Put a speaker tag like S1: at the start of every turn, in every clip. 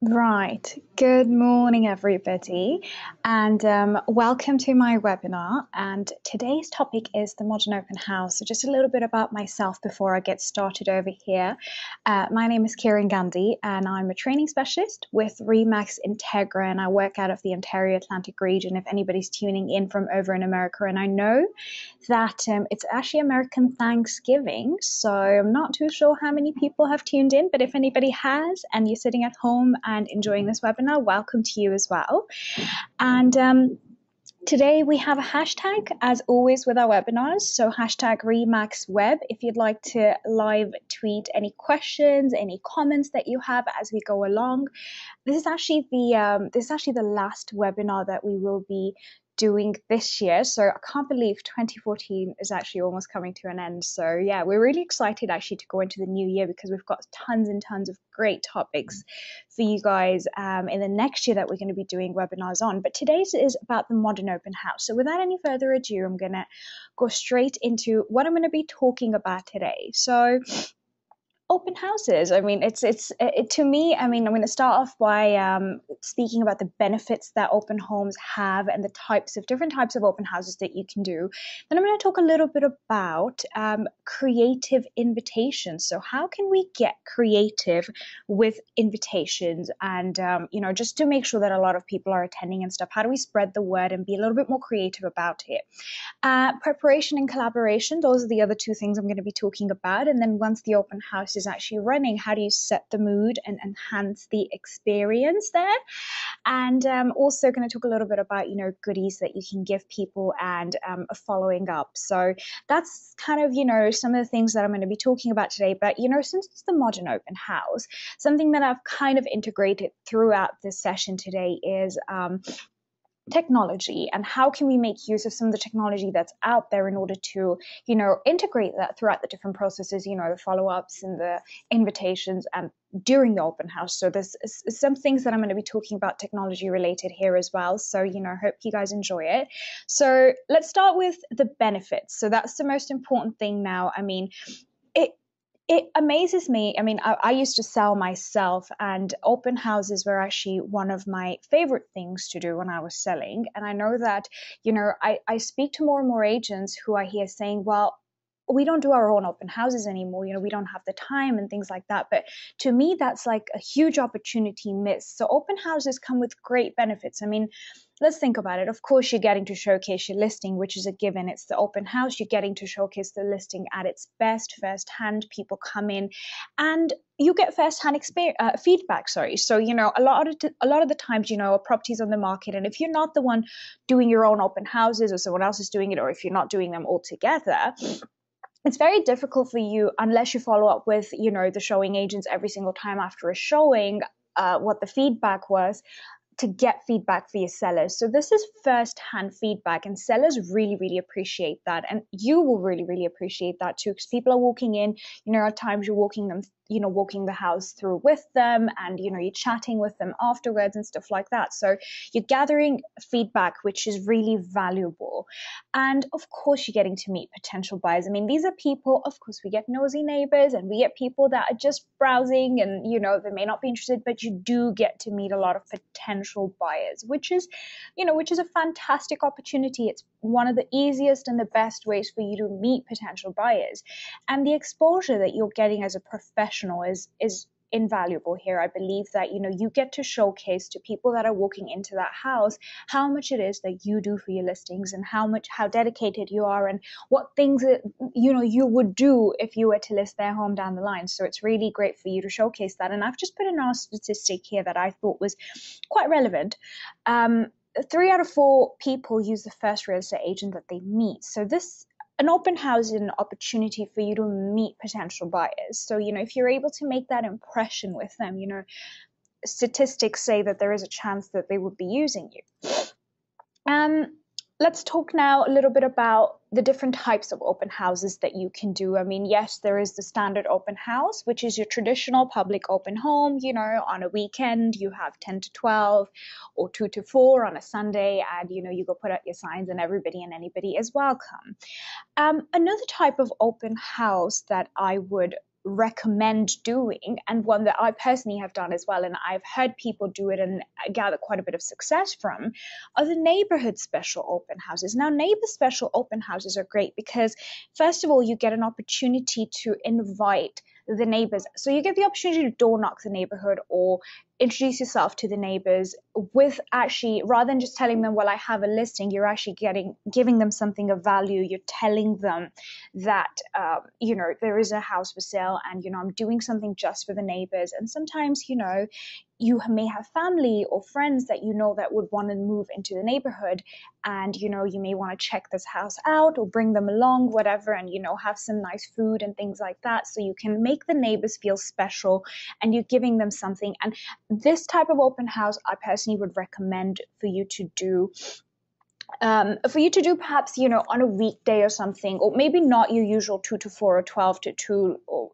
S1: Right. Good morning, everybody, and welcome to my webinar. And today's topic is the modern open house. So, just a little bit about myself before I get started over here. My name is Kiran Gandhi, and I'm a training specialist with Remax Integra, and I work out of the Ontario Atlantic region. If anybody's tuning in from over in America, and I know that it's actually American Thanksgiving, so I'm not too sure how many people have tuned in, but if anybody has and you're sitting at home and enjoying this webinar, welcome to you as well. And today we have a hashtag, as always with our webinars, so hashtag RemaxWeb if you'd like to live tweet any questions, any comments that you have as we go along. This is actually the last webinar that we will be doing this year, so I can't believe 2014 is actually almost coming to an end. So yeah, we're really excited actually to go into the new year because we've got tons and tons of great topics for you guys in the next year that we're going to be doing webinars on. But today's is about the modern open house. So without any further ado, I'm going to go straight into what I'm going to be talking about today. So open houses. I mean, to me. I mean, I'm going to start off by speaking about the benefits that open homes have and the different types of open houses that you can do. Then I'm going to talk a little bit about creative invitations. So how can we get creative with invitations and, just to make sure that a lot of people are attending and stuff? How do we spread the word and be a little bit more creative about it? Preparation and collaboration, those are the other two things I'm going to be talking about. And then once the open house is actually running, how do you set the mood and enhance the experience there? And also going to talk a little bit about, goodies that you can give people and following up. So that's kind of, some of the things that I'm going to be talking about today. But, since it's the modern open house, something that I've kind of integrated throughout this session today is technology, and how can we make use of some of the technology that's out there in order to, integrate that throughout the different processes, the follow-ups and the invitations and during the open house. So there's some things that I'm going to be talking about technology related here as well. So, hope you guys enjoy it. So let's start with the benefits. So that's the most important thing now. I mean, it amazes me. I mean, I used to sell myself, and open houses were actually one of my favorite things to do when I was selling. And I know that, I speak to more and more agents who I hear saying, well, we don't do our own open houses anymore. We don't have the time and things like that. But to me, that's like a huge opportunity missed. So open houses come with great benefits. I mean, let's think about it. Of course, you're getting to showcase your listing, which is a given. It's the open house. You're getting to showcase the listing at its best, firsthand. People come in and you get firsthand feedback. Sorry. So, a lot of the times, a property's on the market. And if you're not the one doing your own open houses or someone else is doing it, or if you're not doing them all together, it's very difficult for you unless you follow up with, the showing agents every single time after a showing, what the feedback was, to get feedback for your sellers. So this is first-hand feedback, and sellers really, really appreciate that. And you will really, really appreciate that too, because people are walking in, at times you're walking the house through with them, and, you're chatting with them afterwards and stuff like that. So you're gathering feedback, which is really valuable. And of course, you're getting to meet potential buyers. I mean, these are people, of course, we get nosy neighbors and we get people that are just browsing and, they may not be interested, but you do get to meet a lot of potential buyers, which is a fantastic opportunity. It's one of the easiest and the best ways for you to meet potential buyers. And the exposure that you're getting as a professional is invaluable here. I believe that, you get to showcase to people that are walking into that house how much it is that you do for your listings and how dedicated you are and what things that, you would do if you were to list their home down the line. So it's really great for you to showcase that. And I've just put in our statistic here that I thought was quite relevant. 3 out of 4 people use the first real estate agent that they meet. So an open house is an opportunity for you to meet potential buyers. So, if you're able to make that impression with them, statistics say that there is a chance that they would be using you. Let's talk now a little bit about the different types of open houses that you can do. I mean, yes, there is the standard open house, which is your traditional public open home. On a weekend, you have 10 to 12 or 2 to 4 on a Sunday, and, you go put out your signs and everybody and anybody is welcome. Another type of open house that I would recommend doing, and one that I personally have done as well, and I've heard people do it and gather quite a bit of success from, are the neighborhood special open houses. Now, neighbor special open houses are great because, first of all, you get an opportunity to invite the neighbors. So you get the opportunity to door knock the neighborhood or introduce yourself to the neighbors with, actually, rather than just telling them, well, I have a listing, you're actually giving them something of value. You're telling them that there is a house for sale, and I'm doing something just for the neighbors. And sometimes you may have family or friends that that would want to move into the neighborhood, and you may want to check this house out or bring them along, whatever, and have some nice food and things like that, so you can make the neighbors feel special and you're giving them something. And this type of open house, I personally would recommend for you to do perhaps on a weekday or something, or maybe not your usual 2 to 4 or 12 to 2 or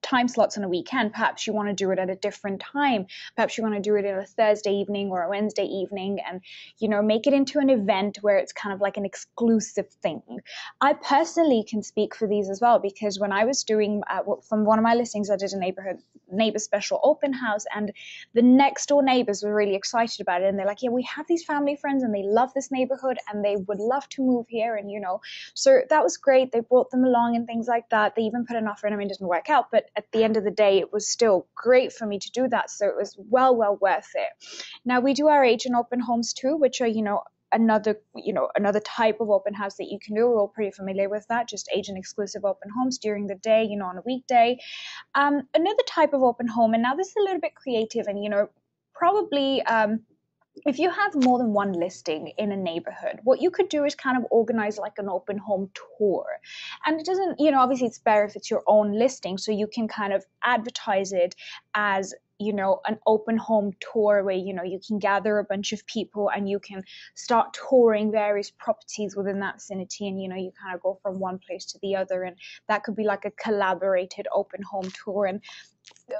S1: time slots on a weekend. Perhaps you want to do it at a different time. Perhaps you want to do it in a Thursday evening or a Wednesday evening, and make it into an event where it's kind of like an exclusive thing. I personally can speak for these as well, because when I was doing from one of my listings, I did a neighbor special open house, and the next door neighbors were really excited about it, and they're like, yeah, we have these family friends and they love this neighborhood and they would love to move here, and so that was great. They brought them along and things like that. They even put an offer in. I mean, it didn't work out, but at the end of the day, it was still great for me to do that. So it was well worth it. Now, we do our agent open homes too, which are, another type of open house that you can do. We're all pretty familiar with that, just agent exclusive open homes during the day, on a weekday. Another type of open home, and now this is a little bit creative, and, probably, if you have more than one listing in a neighborhood, what you could do is kind of organize like an open home tour. And it doesn't, obviously it's better if it's your own listing, so you can kind of advertise it as an open home tour where you can gather a bunch of people and you can start touring various properties within that vicinity, and you kind of go from one place to the other, and that could be like a collaborated open home tour. And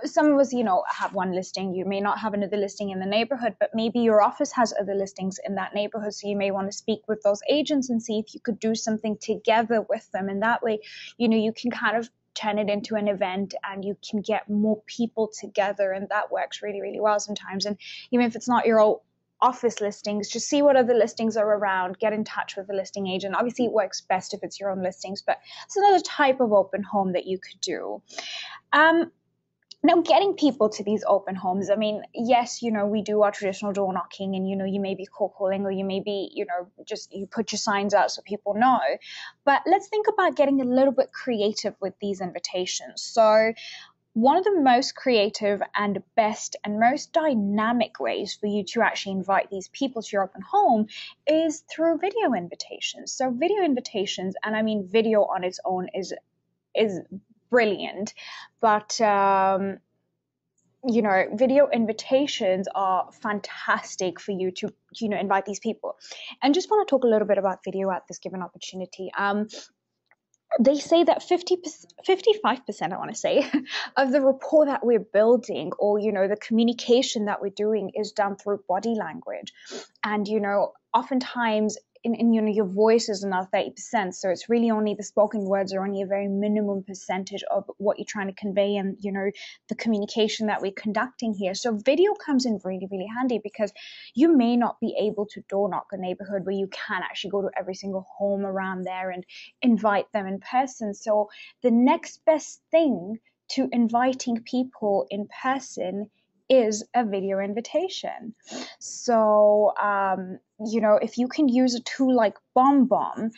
S1: some of us have one listing. You may not have another listing in the neighborhood, but maybe your office has other listings in that neighborhood, so you may want to speak with those agents and see if you could do something together with them, and that way you can kind of turn it into an event and you can get more people together, and that works really, really well sometimes. And even if it's not your own office listings, just see what other listings are around, get in touch with the listing agent. Obviously it works best if it's your own listings, but it's another type of open home that you could do. Now, getting people to these open homes, I mean, yes, we do our traditional door knocking, and, you may be cold calling, or you may be, just you put your signs out so people know. But let's think about getting a little bit creative with these invitations. So one of the most creative and best and most dynamic ways for you to actually invite these people to your open home is through video invitations. So video invitations, and I mean, video on its own is brilliant, but video invitations are fantastic for you to invite these people. And just want to talk a little bit about video at this given opportunity. They say that 55%, I want to say, of the rapport that we're building, or the communication that we're doing, is done through body language. And oftentimes in your voice is another 30%, so it's really only the spoken words are only a very minimum percentage of what you're trying to convey, and the communication that we're conducting here. So video comes in really, really handy, because you may not be able to door knock a neighborhood where you can actually go to every single home around there and invite them in person. So the next best thing to inviting people in person is a video invitation. So if you can use a tool like BombBomb,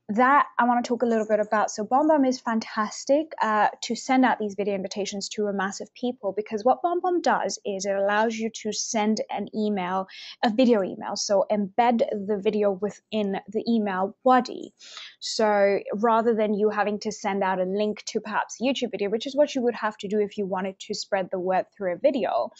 S1: that I want to talk a little bit about. So BombBomb is fantastic to send out these video invitations to a mass of people, because what BombBomb does is it allows you to send an email, a video email, so embed the video within the email body. So rather than you having to send out a link to perhaps a YouTube video, which is what you would have to do if you wanted to spread the word through a video,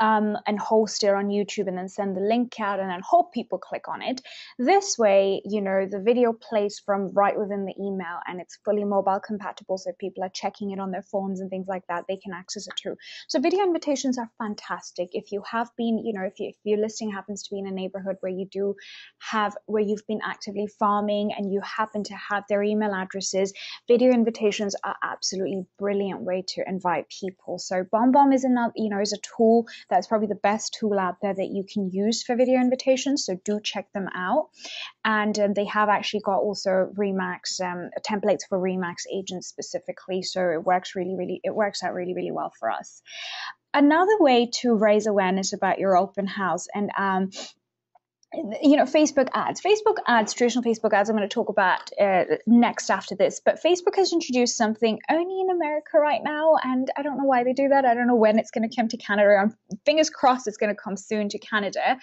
S1: and host it on YouTube and then send the link out and then hope people click on it. This way, the video plays from right within the email and it's fully mobile compatible. So if people are checking it on their phones and things like that, they can access it too. So video invitations are fantastic. If you have been, if your listing happens to be in a neighborhood where where you've been actively farming and you happen to have their email addresses, video invitations are absolutely brilliant way to invite people. So BombBomb is is a tool that's probably the best tool out there that you can use for video invitations. So do check them out. And they have actually got also Remax templates for Remax agents specifically. So it works out really, really well for us. Another way to raise awareness about your open house and Facebook ads, traditional Facebook ads, I'm going to talk about next after this. But Facebook has introduced something only in America right now, and I don't know why they do that. I don't know when it's going to come to Canada. I'm fingers crossed it's going to come soon to Canada.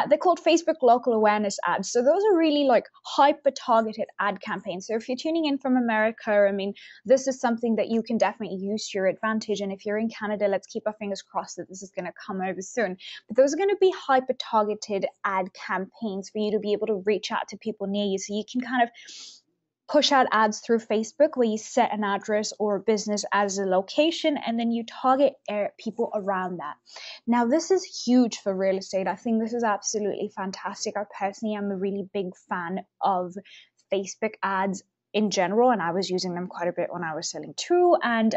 S1: They're called Facebook local awareness ads. So those are really like hyper-targeted ad campaigns. So if you're tuning in from America, I mean, this is something that you can definitely use to your advantage. And if you're in Canada, let's keep our fingers crossed that this is going to come over soon. But those are going to be hyper-targeted ad campaigns for you to be able to reach out to people near you. So you can kind of push out ads through Facebook where you set an address or a business as a location and then you target people around that. Now, this is huge for real estate. I think this is absolutely fantastic. I personally am a really big fan of Facebook ads in general, and I was using them quite a bit when I was selling too. And,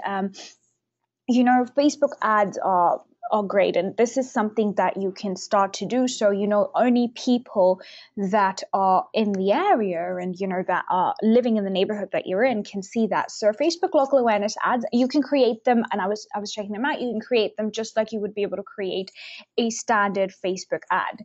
S1: Facebook ads are great. And this is something that you can start to do. So, only people that are in the area and, that are living in the neighborhood that you're in can see that. So Facebook local awareness ads, you can create them. And I was checking them out. You can create them just like you would be able to create a standard Facebook ad.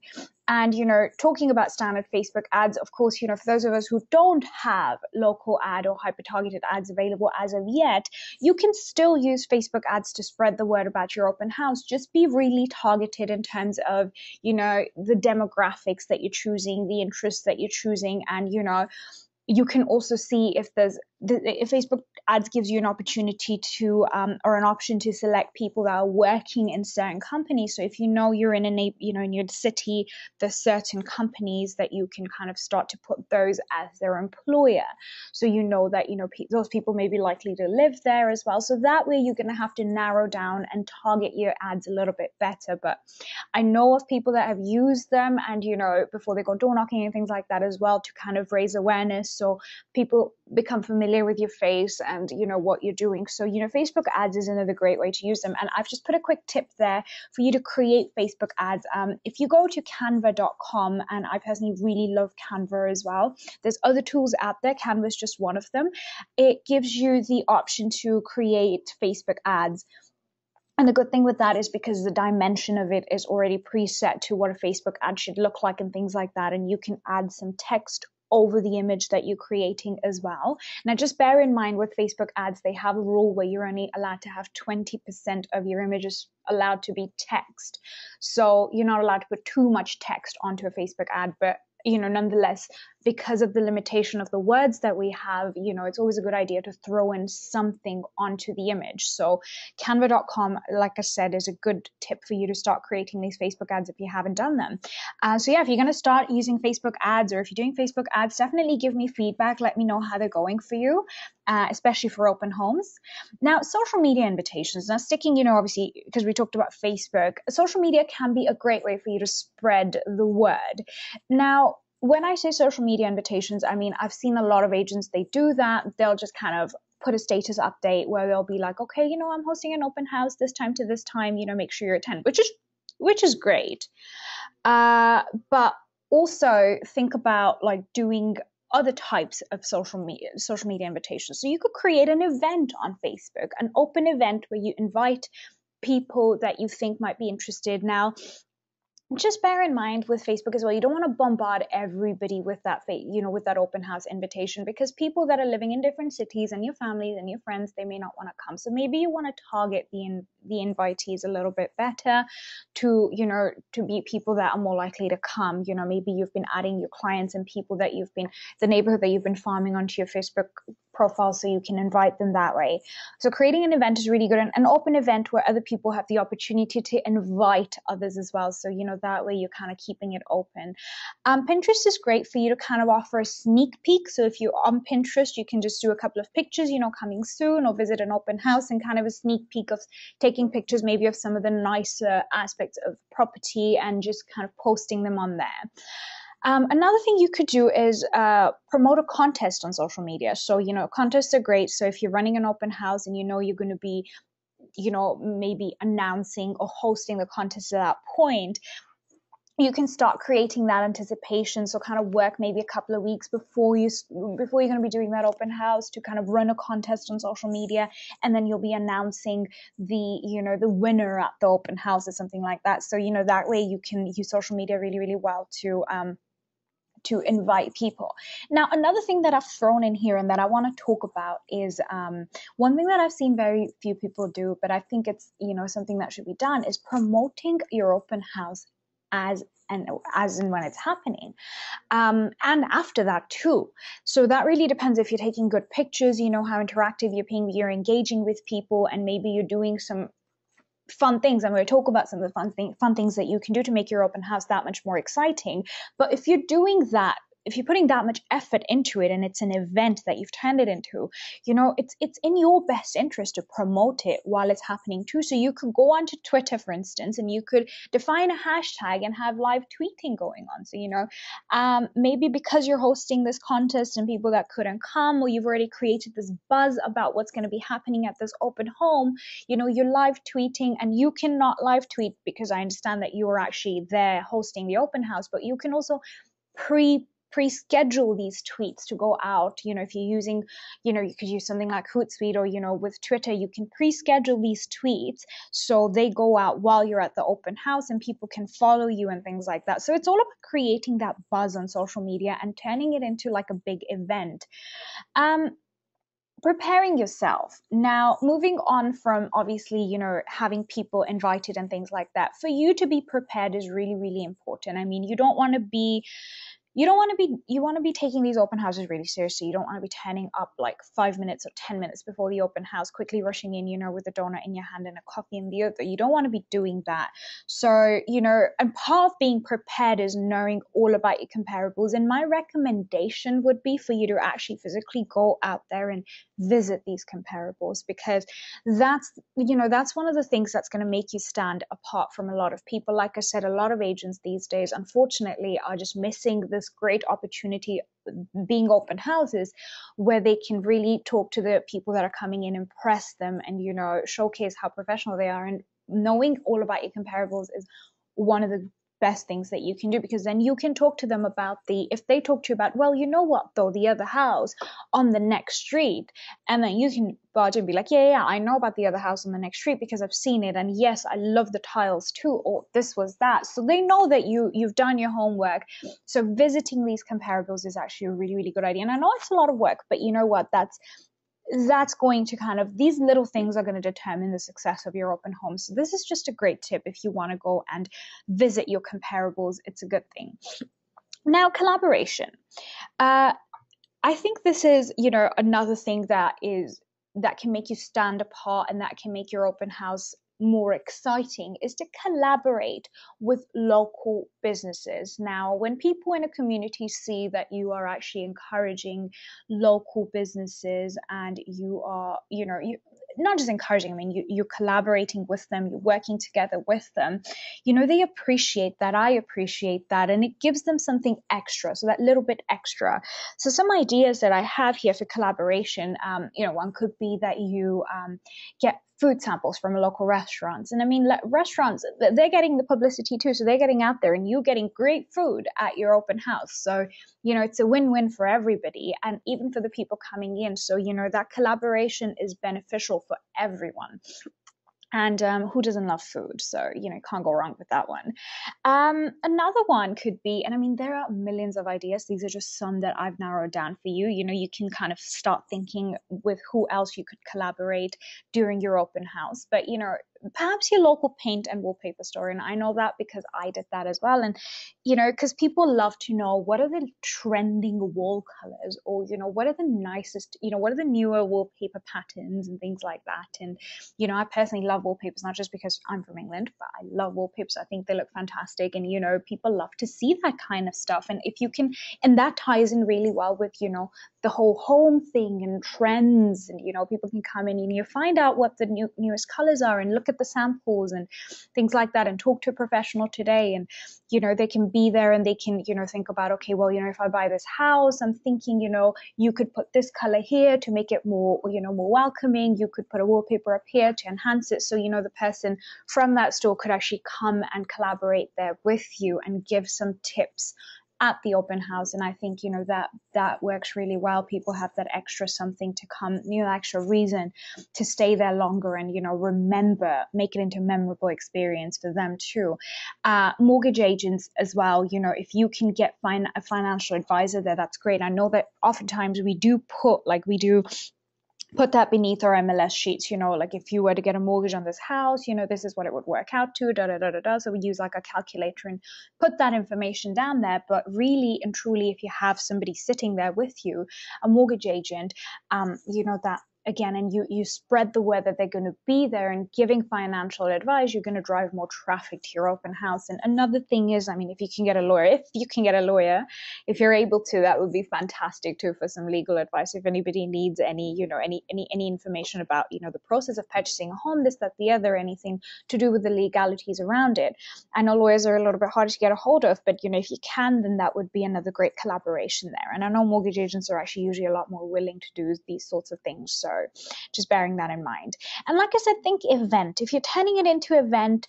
S1: And, talking about standard Facebook ads, of course, for those of us who don't have local ad or hyper-targeted ads available as of yet, you can still use Facebook ads to spread the word about your open house. Just be really targeted in terms of, the demographics that you're choosing, the interests that you're choosing, and, you can also see if Facebook ads gives you an opportunity to or an option to select people that are working in certain companies. So if you're in in your city, there's certain companies that you can kind of start to put those as their employer. So that those people may be likely to live there as well. So that way you're going to have to narrow down and target your ads a little bit better. But I know of people that have used them and before they go door knocking and things like that as well to kind of raise awareness. So people become familiar with your face and what you're doing. So Facebook ads is another great way to use them. And I've just put a quick tip there for you to create Facebook ads. If you go to canva.com, and I personally really love Canva as well, there's other tools out there. Canva is just one of them. It gives you the option to create Facebook ads. And the good thing with that is because the dimension of it is already preset to what a Facebook ad should look like and things like that. And you can add some text over the image that you're creating as well. Now, just bear in mind with Facebook ads, they have a rule where you're only allowed to have 20% of your images allowed to be text. So you're not allowed to put too much text onto a Facebook ad, but nonetheless, because of the limitation of the words that we have, it's always a good idea to throw in something onto the image. So canva.com, like I said, is a good tip for you to start creating these Facebook ads if you haven't done them. If you're going to start using Facebook ads, or if you're doing Facebook ads, definitely give me feedback. Let me know how they're going for you, especially for open homes. Now, social media invitations. Now, sticking, obviously, because we talked about Facebook, social media can be a great way for you to spread the word. Now, when I say social media invitations, I mean, I've seen a lot of agents, they do that. They'll just kind of put a status update where they'll be like, okay, I'm hosting an open house this time to this time, make sure you attend, which is great. But also think about like doing other types of social media invitations. So you could create an event on Facebook, an open event where you invite people that you think might be interested. Now, just bear in mind with Facebook as well, you don't want to bombard everybody with that, with that open house invitation, because people that are living in different cities and your families and your friends, they may not want to come. So maybe you want to target the invitees a little bit better to be people that are more likely to come. Maybe you've been adding your clients and people that the neighborhood that you've been farming onto your Facebook profile so you can invite them that way. So creating an event is really good, an open event where other people have the opportunity to invite others as well. So, that way you're kind of keeping it open. Pinterest is great for you to kind of offer a sneak peek. So if you're on Pinterest, you can just do a couple of pictures, coming soon, or visit an open house and kind of a sneak peek of taking pictures maybe of some of the nicer aspects of property and just kind of posting them on there. Another thing you could do is promote a contest on social media. So, contests are great. So if you're running an open house and you're going to be, maybe announcing or hosting the contest at that point, you can start creating that anticipation. So kind of work maybe a couple of weeks before you're going to be doing that open house to kind of run a contest on social media, and then you'll be announcing the winner at the open house or something like that. So that way you can use social media really, really well to invite people. Now, another thing that I've thrown in here and that I want to talk about is one thing that I've seen very few people do, but I think it's something that should be done, is promoting your open house as and when it's happening, and after that too. So that really depends if you're taking good pictures, how interactive you're engaging with people, and maybe you're doing some fun things. I'm going to talk about some of the fun things that you can do to make your open house that much more exciting. But if you're doing that, if you're putting that much effort into it and it's an event that you've turned it into, it's in your best interest to promote it while it's happening too. So you could go onto Twitter, for instance, and you could define a hashtag and have live tweeting going on. So, maybe because you're hosting this contest and people that couldn't come, or you've already created this buzz about what's going to be happening at this open home, you're live tweeting, and you cannot live tweet because I understand that you're actually there hosting the open house, but you can also pre-schedule these tweets to go out. If you're using, you could use something like Hootsuite, or with Twitter, you can pre-schedule these tweets so they go out while you're at the open house and people can follow you and things like that. So it's all about creating that buzz on social media and turning it into like a big event. Preparing yourself. Now, moving on from obviously, having people invited and things like that, for you to be prepared is really, really important. I mean, you want to be taking these open houses really seriously. You don't want to be turning up like 5 minutes or 10 minutes before the open house, quickly rushing in, with a donut in your hand and a coffee in the other. You don't want to be doing that. So, and part of being prepared is knowing all about your comparables. And my recommendation would be for you to actually physically go out there and visit these comparables, because that's one of the things that's going to make you stand apart from a lot of people. Like I said, a lot of agents these days, unfortunately, are just missing this great opportunity being open houses where they can really talk to the people that are coming in, impress them, and showcase how professional they are. And knowing all about your comparables is one of the best things that you can do, because then you can talk to them about if they talk to you about, well, you know what though, the other house on the next street, and then you can budge and be like, yeah, I know about the other house on the next street because I've seen it, and yes, I love the tiles too, or this was that. So they know that you've done your homework. So visiting these comparables is actually a really, really good idea. And I know it's a lot of work, but you know what, that's going to these little things are going to determine the success of your open home. So this is just a great tip. If you want to go and visit your comparables, it's a good thing. Now, collaboration. I think this is, another thing that can make you stand apart and that can make your open house more exciting, is to collaborate with local businesses. Now, when people in a community see that you are actually encouraging local businesses and you are, you not just encouraging, I mean, you're collaborating with them, you're working together with them, they appreciate that. I appreciate that. And it gives them something extra. So that little bit extra. So some ideas that I have here for collaboration, one could be that you get food samples from local restaurants. And I mean, restaurants, they're getting the publicity too. So they're getting out there and you're getting great food at your open house. So, it's a win-win for everybody and even for the people coming in. So, that collaboration is beneficial for everyone. And who doesn't love food? So, can't go wrong with that one. Another one could be, and I mean, there are millions of ideas. These are just some that I've narrowed down for you. You can kind of start thinking with who else you could collaborate during your open house. But, perhaps your local paint and wallpaper store. And I know that because I did that as well. And, because people love to know what are the trending wall colors, or, what are the nicest, what are the newer wallpaper patterns and things like that. And, I personally love wallpapers, not just because I'm from England, but I love wallpapers. I think they look fantastic. And, people love to see that kind of stuff. And if you can, and that ties in really well with, the whole home thing and trends, and people can come in and you find out what the newest colors are and look at the samples and things like that, and talk to a professional today. And they can be there and they can think about, okay, well, if I buy this house, I'm thinking, you could put this color here to make it more, more welcoming. You could put a wallpaper up here to enhance it, so the person from that store could actually come and collaborate there with you and give some tips at the open house. And I think that works really well. People have that extra something to come, extra reason to stay there longer, and remember, make it into a memorable experience for them too. Mortgage agents as well, if you can get a financial advisor there, that's great. I know that oftentimes we do put that beneath our MLS sheets, like if you were to get a mortgage on this house, this is what it would work out to, da da da da da. So we use like a calculator and put that information down there. But really and truly, if you have somebody sitting there with you, a mortgage agent, that again, and you spread the word that they're going to be there and giving financial advice, you're going to drive more traffic to your open house. And another thing is, if you can get a lawyer, if you're able to, that would be fantastic too, for some legal advice. If anybody needs any information about, the process of purchasing a home, this, that, the other, anything to do with the legalities around it. I know lawyers are a little bit harder to get a hold of, but, if you can, then that would be another great collaboration there. And I know mortgage agents are actually usually a lot more willing to do these sorts of things. So just bearing that in mind. And like I said, think event. If you're turning it into an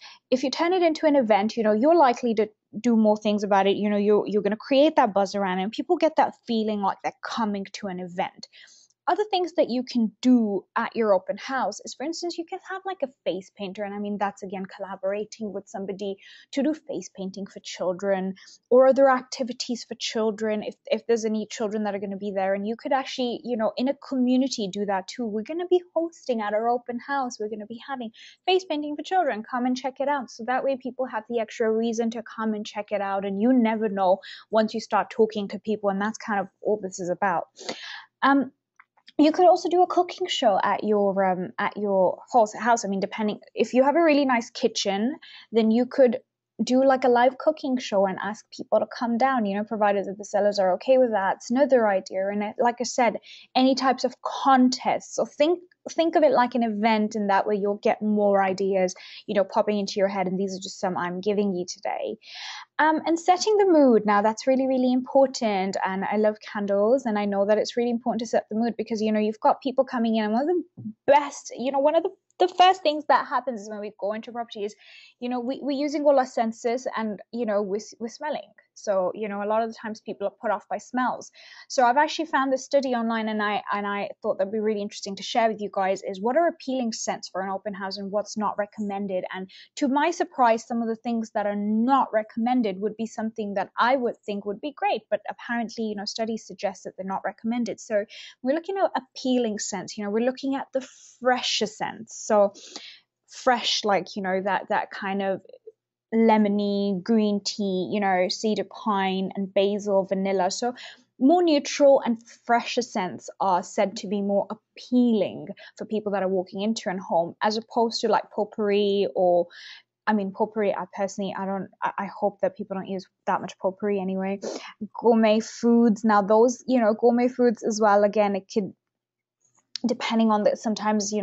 S1: event, you're likely to do more things about it. You're going to create that buzz around it, and people get that feeling like they're coming to an event. Other things that you can do at your open house is, for instance, you can have like a face painter. And that's again collaborating with somebody to do face painting for children, or other activities for children if there's any children that are going to be there. And you could actually, in a community, do that too. We're going to be hosting at our open house, we're going to be having face painting for children. Come and check it out. So that way people have the extra reason to come and check it out. And you never know once you start talking to people. And that's kind of all this is about. You could also do a cooking show at your house. Depending, if you have a really nice kitchen, then you could do like a live cooking show and ask people to come down, provided that the sellers are okay with that. It's another idea. And like I said, any types of contests. So think of it like an event, and that way you'll get more ideas, popping into your head. And these are just some I'm giving you today. And setting the mood. Now that's really, really important. And I love candles. And I know that it's really important to set the mood because, you've got people coming in. And one of the best, one of the first things that happens is when we go into property is, we're using all our senses, and, we're smelling. So, a lot of the times people are put off by smells. So I've actually found this study online, and I thought that'd be really interesting to share with you guys, is what are appealing scents for an open house and what's not recommended. And to my surprise, some of the things that are not recommended would be something that I would think would be great, but apparently, studies suggest that they're not recommended. So we're looking at appealing scents. We're looking at the fresher scents. So fresh, like, that kind of lemony, green tea, cedar pine and basil, vanilla. So more neutral and fresher scents are said to be more appealing for people that are walking into a home, as opposed to like potpourri or potpourri, I hope that people don't use that much potpourri anyway. Gourmet foods. Now those, gourmet foods as well, again, it could, depending on that, sometimes,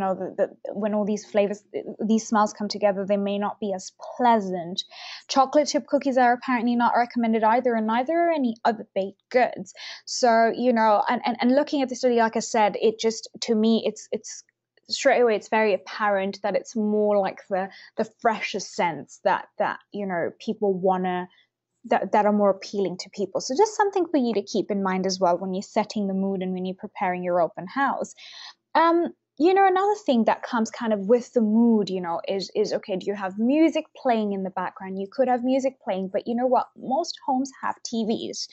S1: when all these flavors, these smells come together, they may not be as pleasant. Chocolate chip cookies are apparently not recommended either, and neither are any other baked goods. So, and looking at the study, like I said, it just, to me, it's straight away, it's very apparent that it's more like the fresher scents that people wanna, that are more appealing to people. So just something for you to keep in mind as well when you're setting the mood and when you're preparing your open house. Another thing that comes kind of with the mood, is okay, do you have music playing in the background? You could have music playing, but you know what? Most homes have TVs,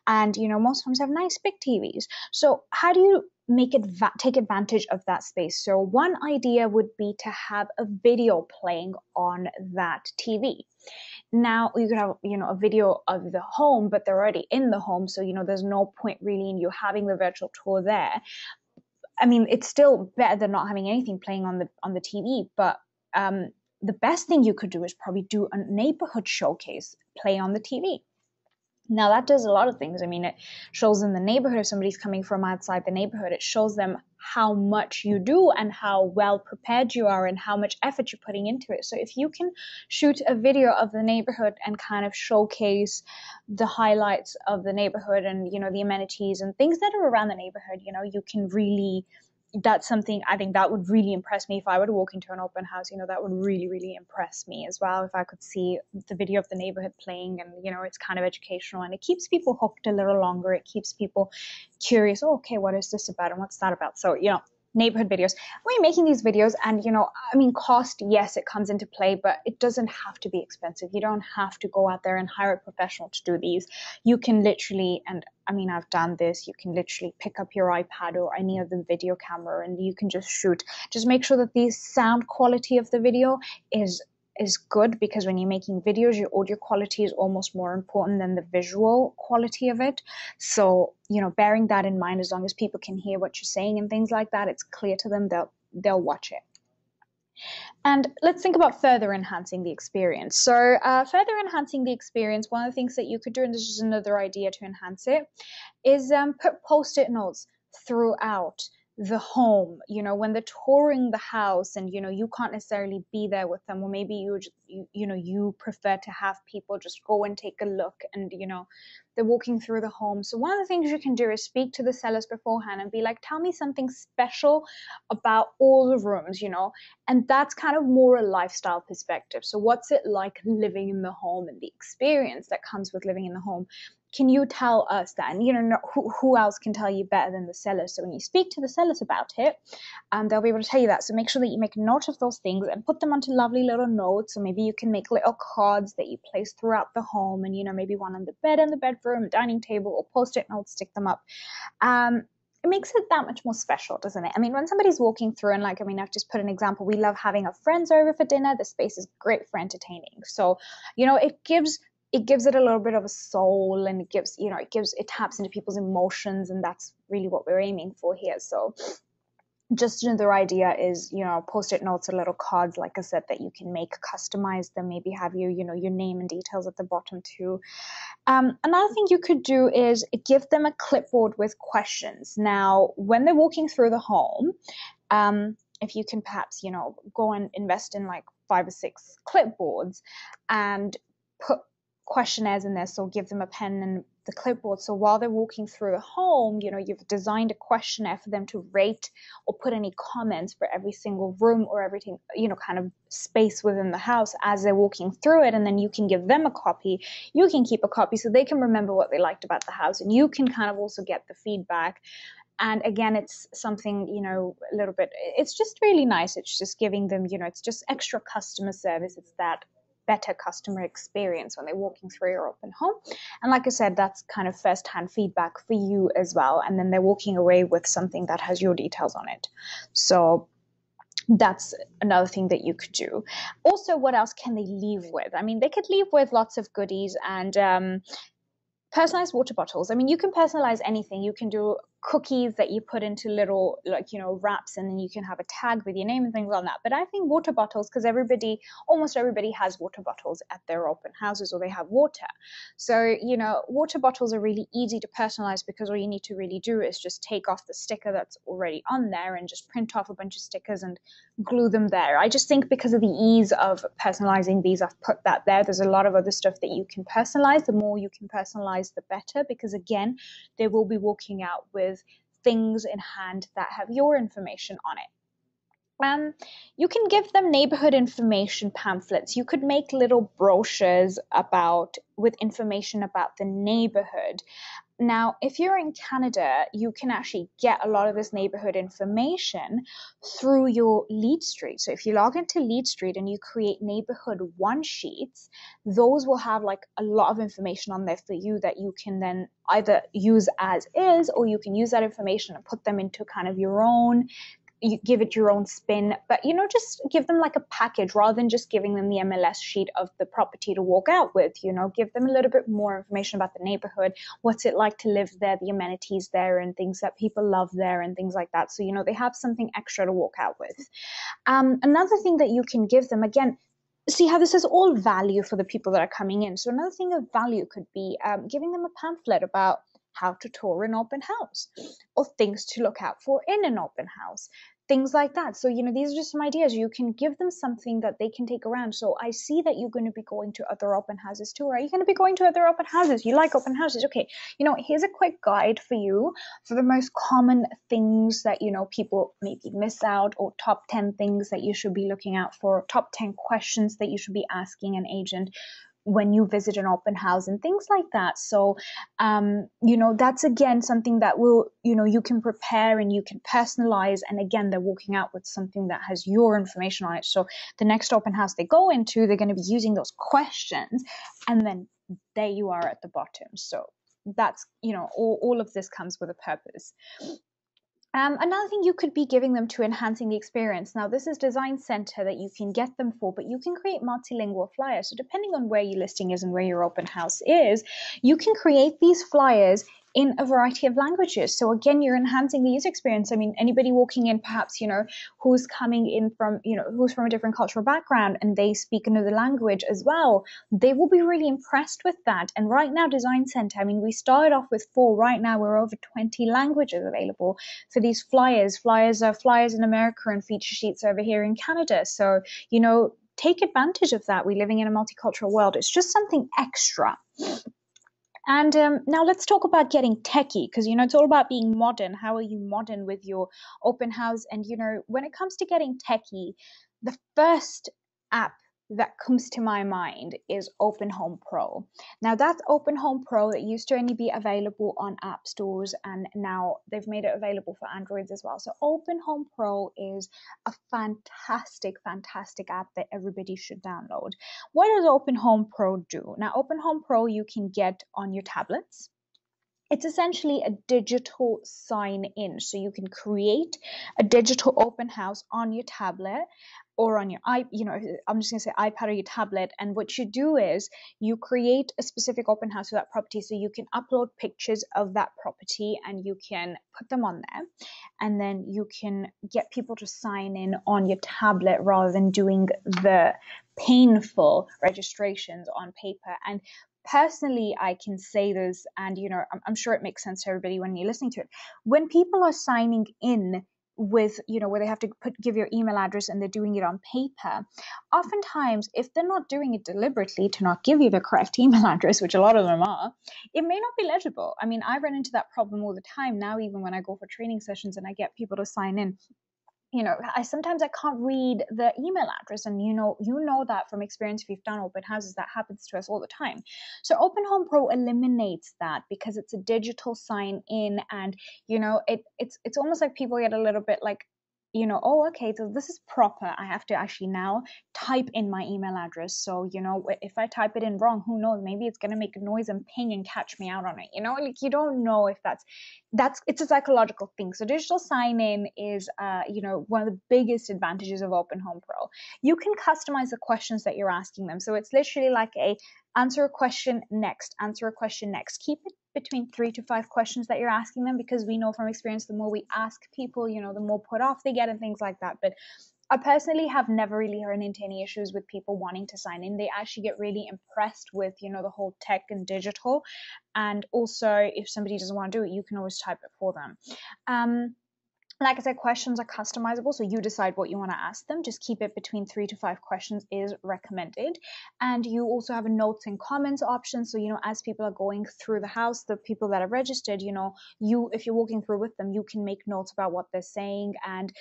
S1: and most homes have nice big TVs. So how do you take advantage of that space. So one idea would be to have a video playing on that TV. Now you could have, a video of the home, but they're already in the home, so there's no point really in you having the virtual tour there. I mean, it's still better than not having anything playing on the TV, but the best thing you could do is probably do a neighborhood showcase play on the TV. Now that does a lot of things. I mean, it shows them the neighborhood. If somebody's coming from outside the neighborhood, it shows them how much you do and how well prepared you are and how much effort you're putting into it. So if you can shoot a video of the neighborhood and kind of showcase the highlights of the neighborhood and, the amenities and things that are around the neighborhood, you can really, that's something I think that would really impress me if I were to walk into an open house. That would really, really impress me as well if I could see the video of the neighborhood playing, and it's kind of educational and it keeps people hooked a little longer. It keeps people curious. Oh, okay, what is this about and what's that about? So neighborhood videos. When you're making these videos, and cost, yes, it comes into play, but it doesn't have to be expensive. You don't have to go out there and hire a professional to do these. You can literally, and I've done this, you can literally pick up your iPad or any other video camera and you can just shoot. Just make sure that the sound quality of the video is good, because when you're making videos, your audio quality is almost more important than the visual quality of it. So, bearing that in mind, as long as people can hear what you're saying and things like that, it's clear to them, they'll watch it. And let's think about further enhancing the experience. So further enhancing the experience, one of the things that you could do, and this is another idea to enhance it, is put post-it notes throughout the home, when they're touring the house and, you can't necessarily be there with them, or maybe you prefer to have people just go and take a look and, they're walking through the home. So one of the things you can do is speak to the sellers beforehand and be like, tell me something special about all the rooms, and that's kind of more a lifestyle perspective. So what's it like living in the home and the experience that comes with living in the home? Can you tell us that? And who else can tell you better than the sellers? So when you speak to the sellers about it, they'll be able to tell you that. So make sure that you make note of those things and put them onto lovely little notes. So maybe you can make little cards that you place throughout the home, and maybe one on the bed in the bedroom, dining table, or post-it notes, stick them up. It makes it that much more special, doesn't it? I mean, when somebody's walking through, and I've just put an example. We love having our friends over for dinner. The space is great for entertaining. So, it gives it a little bit of a soul, and it taps into people's emotions, and that's really what we're aiming for here. So just another idea is, post-it notes or little cards, like I said, that you can make, customize them, maybe have your name and details at the bottom too. Another thing you could do is give them a clipboard with questions. Now, when they're walking through the home, if you can perhaps, go and invest in like 5 or 6 clipboards and put questionnaires in there. So give them a pen and the clipboard. So while they're walking through the home, you've designed a questionnaire for them to rate or put any comments for every single room or everything, kind of space within the house as they're walking through it. And then you can give them a copy. You can keep a copy so they can remember what they liked about the house, and you can kind of also get the feedback. And again, it's something, a little bit, it's just really nice. It's just giving them, it's just extra customer service. It's that better customer experience when they're walking through your open home. And like I said, that's kind of first-hand feedback for you as well. And then they're walking away with something that has your details on it. So that's another thing that you could do. Also, what else can they leave with? I mean, they could leave with lots of goodies and personalized water bottles. I mean, you can personalize anything. You can do cookies that you put into little, wraps, and then you can have a tag with your name and things on that. But I think water bottles, because almost everybody has water bottles at their open houses, or they have water. So, water bottles are really easy to personalize, because all you need to really do is just take off the sticker that's already on there and just print off a bunch of stickers and glue them there. I just think because of the ease of personalizing these, I've put that there. There's a lot of other stuff that you can personalize. The more you can personalize, the better, because again, they will be walking out with things in hand that have your information on it. You can give them neighborhood information pamphlets. You could make little brochures with information about the neighborhood. Now, if you're in Canada, you can actually get a lot of this neighborhood information through your lead street. So if you log into lead street and you create neighborhood one sheets, those will have like a lot of information on there for you that you can then either use as is, or you can use that information and put them into kind of your own, you give it your own spin, but just give them like a package rather than just giving them the MLS sheet of the property to walk out with. Give them a little bit more information about the neighborhood, what's it like to live there, the amenities there, and things that people love there, and things like that. So they have something extra to walk out with. Another thing that you can give them, again, see how this is all value for the people that are coming in. So another thing of value could be giving them a pamphlet about how to tour an open house, or things to look out for in an open house, things like that. So, these are just some ideas. You can give them something that they can take around. So I see that you're going to be going to other open houses too. Are you going to be going to other open houses? You like open houses? Okay. Here's a quick guide for you for the most common things that, people maybe miss out, or top 10 things that you should be looking out for, top 10 questions that you should be asking an agent when you visit an open house, and things like that. So, that's again something that will, you can prepare and you can personalize. And again, they're walking out with something that has your information on it. So the next open house they go into, they're going to be using those questions, and then there you are at the bottom. So that's, all of this comes with a purpose. Another thing you could be giving them to enhancing the experience. Now, this is Design Center that you can get them for, but you can create multilingual flyers. So depending on where your listing is and where your open house is, you can create these flyers in a variety of languages. So again, you're enhancing the user experience. I mean, anybody walking in, perhaps, who's coming in from, who's from a different cultural background and they speak another language as well, they will be really impressed with that. And right now, Design Center, I mean, we started off with 4. Right now, we're over 20 languages available for these flyers. Flyers are flyers in America and feature sheets over here in Canada. So, take advantage of that. We're living in a multicultural world. It's just something extra. And now let's talk about getting techie, because, it's all about being modern. How are you modern with your open house? And, when it comes to getting techie, the first app that comes to my mind is Open Home Pro. Now, that's Open Home Pro. It used to only be available on app stores, and now they've made it available for Androids as well. So Open Home Pro is a fantastic, fantastic app that everybody should download. What does Open Home Pro do? Now, Open Home Pro you can get on your tablets. It's essentially a digital sign-in. So you can create a digital open house on your tablet, or on your I'm just going to say iPad or your tablet. And what you do is you create a specific open house for that property. So you can upload pictures of that property and you can put them on there. And then you can get people to sign in on your tablet rather than doing the painful registrations on paper. And personally, I can say this, and I'm sure it makes sense to everybody when you're listening to it. When people are signing in with, where they have to give your email address and they're doing it on paper, oftentimes, if they're not doing it deliberately to not give you the correct email address, which a lot of them are, it may not be legible. I mean, I run into that problem all the time now, even when I go for training sessions and I get people to sign in. Sometimes I can't read the email address, and you know that from experience. If you've done open houses, that happens to us all the time. So Open Home Pro eliminates that because it's a digital sign in, and it's almost like people get a little bit like, oh, okay, so this is proper. I have to actually now type in my email address. So, if I type it in wrong, who knows? Maybe it's going to make a noise and ping and catch me out on it. Like, you don't know if it's a psychological thing. So digital sign-in is, one of the biggest advantages of Open Home Pro. You can customize the questions that you're asking them. So it's literally like answer a question next, answer a question next. Keep it between 3 to 5 questions that you're asking them, because we know from experience, the more we ask people, the more put off they get and things like that. But I personally have never really run into any issues with people wanting to sign in. They actually get really impressed with, the whole tech and digital. And also, if somebody doesn't want to do it, you can always type it for them. Like I said, questions are customizable, so you decide what you want to ask them. Just keep it between 3 to 5 questions is recommended. And you also have a notes and comments option. So, as people are going through the house, the people that are registered, if you're walking through with them, you can make notes about what they're saying. And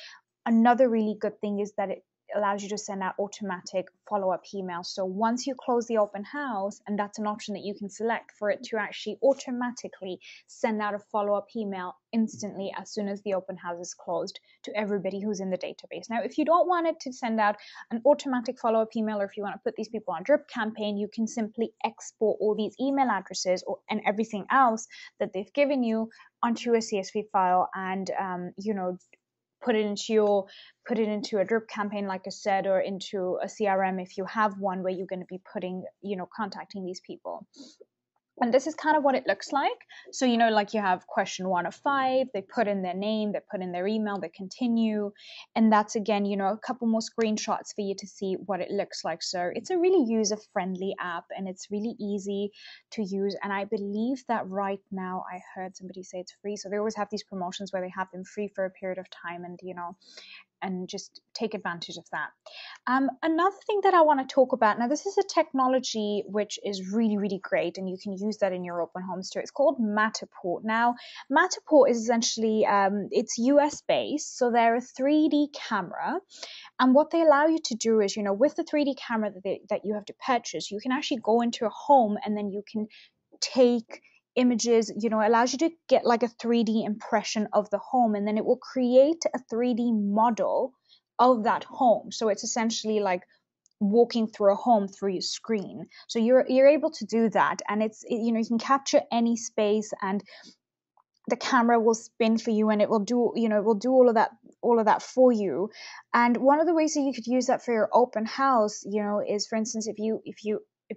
S1: another really good thing is that allows you to send out automatic follow-up emails. So once you close the open house, and that's an option that you can select for it to actually automatically send out a follow-up email instantly as soon as the open house is closed to everybody who's in the database. Now, if you don't want it to send out an automatic follow-up email, or if you want to put these people on drip campaign, you can simply export all these email addresses and everything else that they've given you onto a CSV file, and put it into a drip campaign, like I said, or into a CRM if you have one where you're going to be contacting these people. And this is kind of what it looks like. So, like you have question 1 of 5, they put in their name, they put in their email, they continue. And that's, again, a couple more screenshots for you to see what it looks like. So it's a really user-friendly app, and it's really easy to use. And I believe that right now, I heard somebody say it's free. So they always have these promotions where they have them free for a period of time, and just take advantage of that. Another thing that I want to talk about, now this is a technology which is really, really great, and you can use that in your open homes too. It's called Matterport. Now, Matterport is essentially, it's US based, so they're a 3D camera. And what they allow you to do is, with the 3D camera that you have to purchase, you can actually go into a home, and then you can take images, allows you to get like a 3D impression of the home, and then it will create a 3D model of that home. So it's essentially like walking through a home through your screen. So you're able to do that, and you can capture any space, and the camera will spin for you, and it will do all of that for you. And one of the ways that you could use that for your open house, is, for instance, if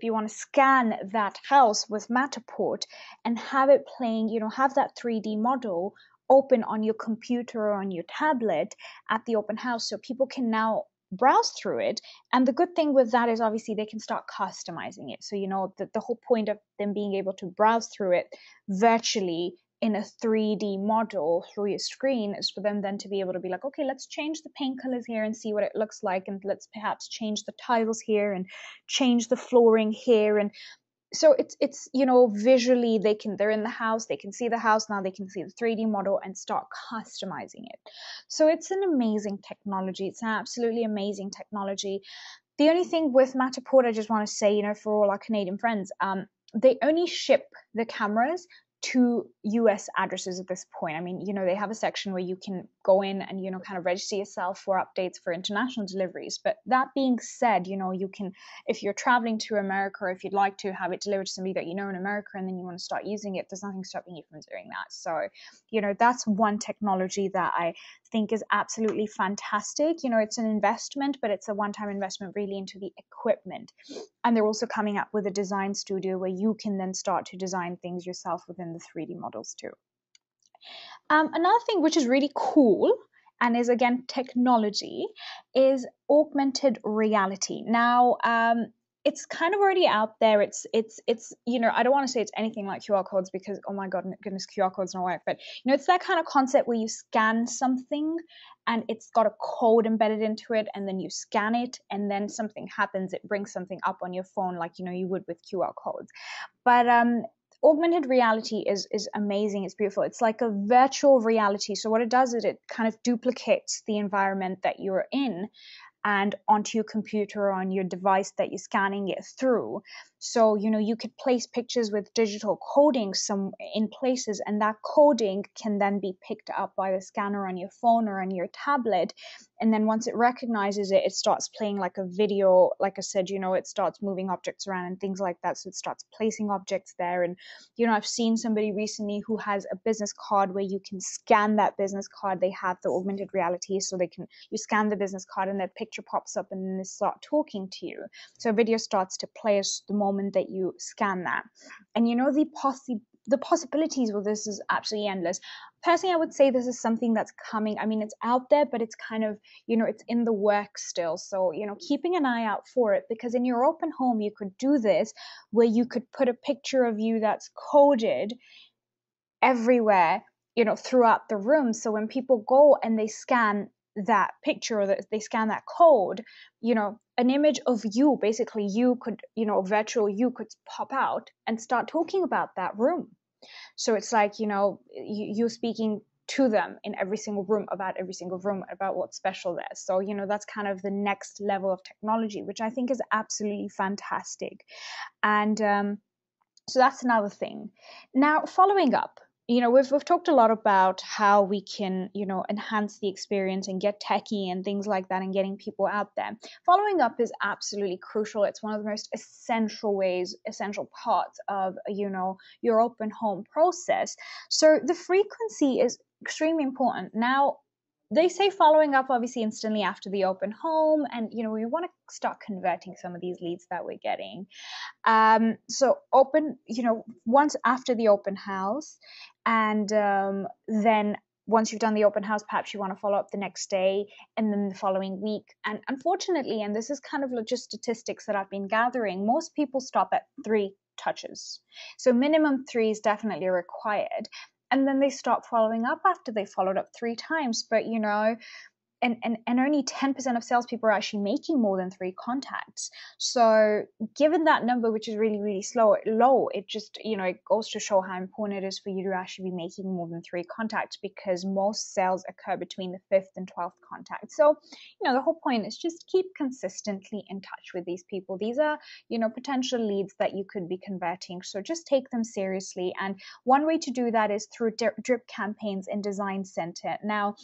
S1: you want to scan that house with Matterport and have it playing, have that 3D model open on your computer or on your tablet at the open house, so people can now browse through it. And the good thing with that is, obviously, they can start customizing it. So, the whole point of them being able to browse through it virtually in a 3D model through your screen is for them then to be able to be like, okay, let's change the paint colors here and see what it looks like, and let's perhaps change the tiles here and change the flooring here. And so it's visually they're in the house, they can see the house, now they can see the 3D model and start customizing it. So it's an amazing technology. It's an absolutely amazing technology. The only thing with Matterport, I just want to say, for all our Canadian friends, they only ship the cameras to US addresses at this point. I mean, they have a section where you can go in and, kind of register yourself for updates for international deliveries. But that being said, you can, if you're traveling to America, or if you'd like to have it delivered to somebody that in America, and then you want to start using it, there's nothing stopping you from doing that. So, that's one technology that I think is absolutely fantastic. It's an investment, but it's a one-time investment really into the equipment. And they're also coming up with a design studio where you can then start to design things yourself within the 3D models too. Another thing which is really cool, and is, again, technology, is augmented reality. Now, it's kind of already out there. It's I don't want to say it's anything like QR codes, because, oh my goodness, QR codes don't work. But it's that kind of concept where you scan something and it's got a code embedded into it, and then you scan it, and then something happens. It brings something up on your phone, like you would with QR codes. But augmented reality is amazing. It's beautiful. It's like a virtual reality. So what it does is it kind of duplicates the environment that you're in and onto your computer or on your device that you're scanning it through. So, you could place pictures with digital coding in places, and that coding can then be picked up by the scanner on your phone or on your tablet. And then once it recognizes it, it starts playing like a video. Like I said, it starts moving objects around and things like that. So it starts placing objects there. And, I've seen somebody recently who has a business card where you can scan that business card. They have the augmented reality, so you scan the business card and that picture pops up, and then they start talking to you. So a video starts to play as the moment that you scan that. And the possibilities with this is absolutely endless. Personally, I would say this is something that's coming. I mean, it's out there, but it's kind of, it's in the works still. So, keeping an eye out for it, because in your open home, you could do this where you could put a picture of you that's coded everywhere, throughout the room. So when people go and they scan that picture, or that they scan that code, an image of you, basically you could, virtual you could pop out and start talking about that room. So it's like, you're speaking to them in every single room about what's special there. So, that's kind of the next level of technology, which I think is absolutely fantastic. And so that's another thing. Now, following up, we've talked a lot about how we can, enhance the experience and get techie and things like that and getting people out there. Following up is absolutely crucial. It's one of the most essential parts of, your open home process. So the frequency is extremely important. Now, they say following up obviously instantly after the open home, and we want to start converting some of these leads that we're getting. So once after the open house, and then once you've done the open house, perhaps you want to follow up the next day and then the following week. And unfortunately, and this is kind of just statistics that I've been gathering, most people stop at 3 touches. So minimum 3 is definitely required. And then they stop following up after they followed up 3 times. But, and only 10% of salespeople are actually making more than 3 contacts. So given that number, which is really, really low, it just, it goes to show how important it is for you to actually be making more than 3 contacts, because most sales occur between the 5th and 12th contact. So, the whole point is just keep consistently in touch with these people. These are, potential leads that you could be converting. So just take them seriously. And one way to do that is through drip campaigns in Design Center. Now,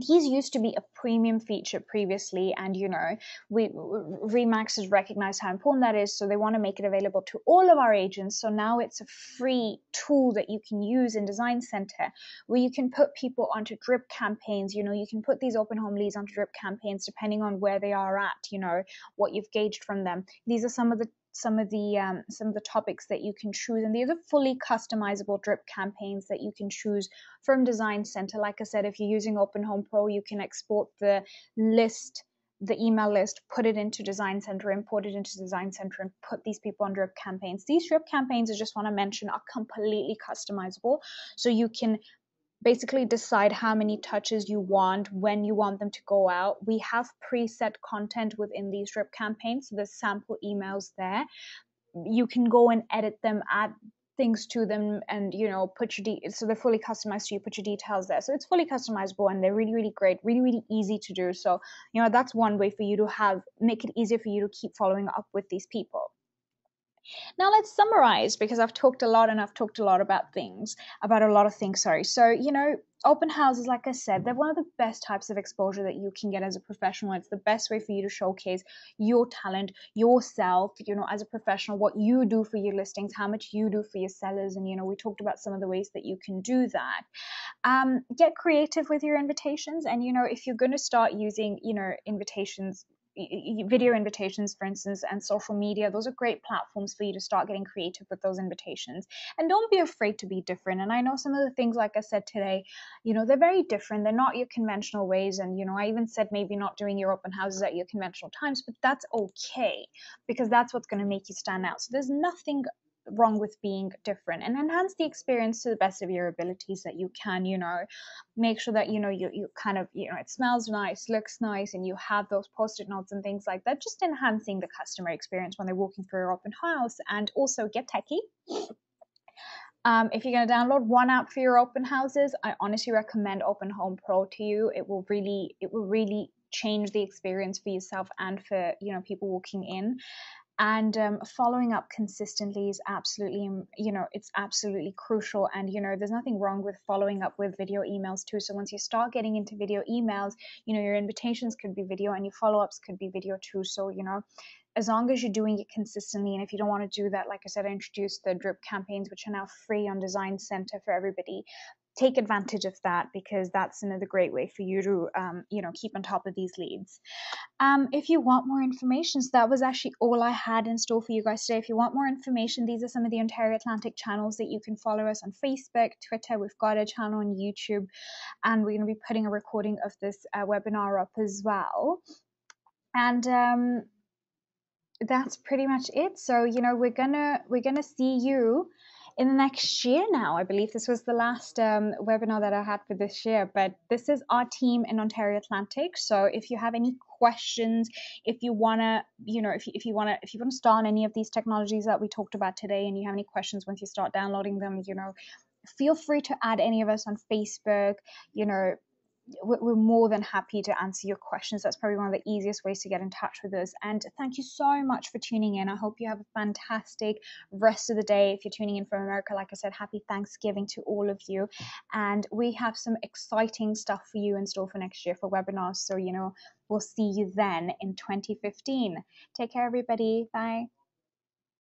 S1: these used to be a premium feature previously, and Remax has recognized how important that is, so they want to make it available to all of our agents. So now it's a free tool that you can use in Design Center, where you can put people onto drip campaigns. You can put these open home leads onto drip campaigns depending on where they are at, what you've gauged from them. These are some of the topics that you can choose, and these are fully customizable drip campaigns that you can choose from Design Center. Like I said, if you're using Open Home Pro, you can export the email list, put it into Design Center, import it into Design Center, and put these people on drip campaigns. These drip campaigns, I just want to mention, are completely customizable, so you can basically decide how many touches you want, when you want them to go out. We have preset content within these drip campaigns, so there's sample emails there. You can go and edit them, add things to them, and put so they're fully customized, so you put your details there. So it's fully customizable, and they're really, really great, really, really easy to do. So that's one way for you to make it easier for you to keep following up with these people. Now let's summarize, because I've talked a lot about a lot of things. So, open houses, like I said, they're one of the best types of exposure that you can get as a professional. It's the best way for you to showcase your talent, yourself, as a professional, what you do for your listings, how much you do for your sellers. And, we talked about some of the ways that you can do that. Get creative with your invitations. And, if you're going to start using, invitations, video invitations, for instance, and social media, those are great platforms for you to start getting creative with those invitations. And don't be afraid to be different. And I know some of the things, like I said today, they're very different. They're not your conventional ways. And, I even said maybe not doing your open houses at your conventional times, but that's okay, because that's what's going to make you stand out. So there's nothing wrong with being different, and enhance the experience to the best of your abilities that you can. Make sure that you kind of it smells nice, looks nice, and you have those post-it notes and things like that, just enhancing the customer experience when they're walking through your open house. And also get techie. If you're going to download one app for your open houses, I honestly recommend Open Home Pro to you. It will really change the experience for yourself and for people walking in. And following up consistently is absolutely, it's absolutely crucial. And, there's nothing wrong with following up with video emails too. So once you start getting into video emails, your invitations could be video and your follow-ups could be video too. So, as long as you're doing it consistently, and if you don't want to do that, like I said, I introduced the drip campaigns, which are now free on Design Center for everybody. Take advantage of that, because that's another great way for you to, keep on top of these leads. If you want more information, so that was actually all I had in store for you guys today. If you want more information, these are some of the Ontario Atlantic channels that you can follow us on: Facebook, Twitter. We've got a channel on YouTube, and we're going to be putting a recording of this webinar up as well. And that's pretty much it. So, we're gonna see you in the next year now. I believe this was the last webinar that I had for this year, but this is our team in Ontario Atlantic. So if you have any questions, if you wanna, if you wanna start on any of these technologies that we talked about today, and you have any questions once you start downloading them, feel free to add any of us on Facebook. You know, we're more than happy to answer your questions. That's probably one of the easiest ways to get in touch with us. And thank you so much for tuning in. I hope you have a fantastic rest of the day. If you're tuning in from America, like I said, happy Thanksgiving to all of you. And we have some exciting stuff for you in store for next year for webinars. So, you know, we'll see you then in 2015. Take care, everybody. Bye.